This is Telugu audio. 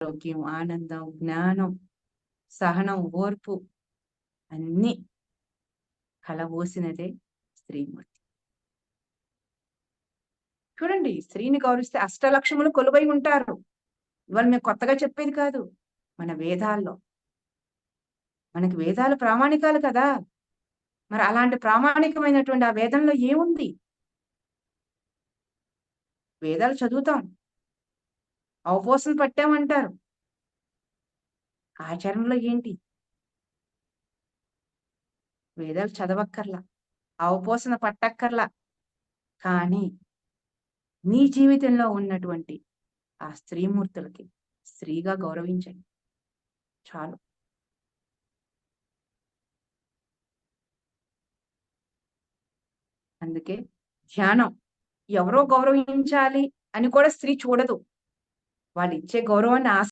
ఆరోగ్యం, ఆనందం, జ్ఞానం, సహనం, ఓర్పు అన్నీ కలబోసినదే స్త్రీమూర్తి. చూడండి, స్త్రీని గౌరవిస్తే అష్టలక్ష్ములు కొలువై ఉంటారు. ఇవాళ మేము కొత్తగా చెప్పేది కాదు. మన వేదాల్లో. మనకి వేదాలు ప్రామాణికాలు కదా! మరి అలాంటి ప్రామాణికమైనటువంటి ఆ వేదంలో ఏముంది? వేదాలు చదువుతాం. అవపోసన పట్టామంటారు. ఆచరణలో ఏంటి? వేదాలు చదవక్కర్లా. అవపోసన పట్టక్కర్లా. కానీ నీ జీవితంలో ఉన్నటువంటి ఆ స్త్రీమూర్తులకి స్త్రీగా గౌరవించండి. చాలు. అందుకే ధ్యానం. ఎవరో గౌరవించాలి అని కూడా స్త్రీ చూడదు. వాళ్ళిచ్చే గౌరవాన్ని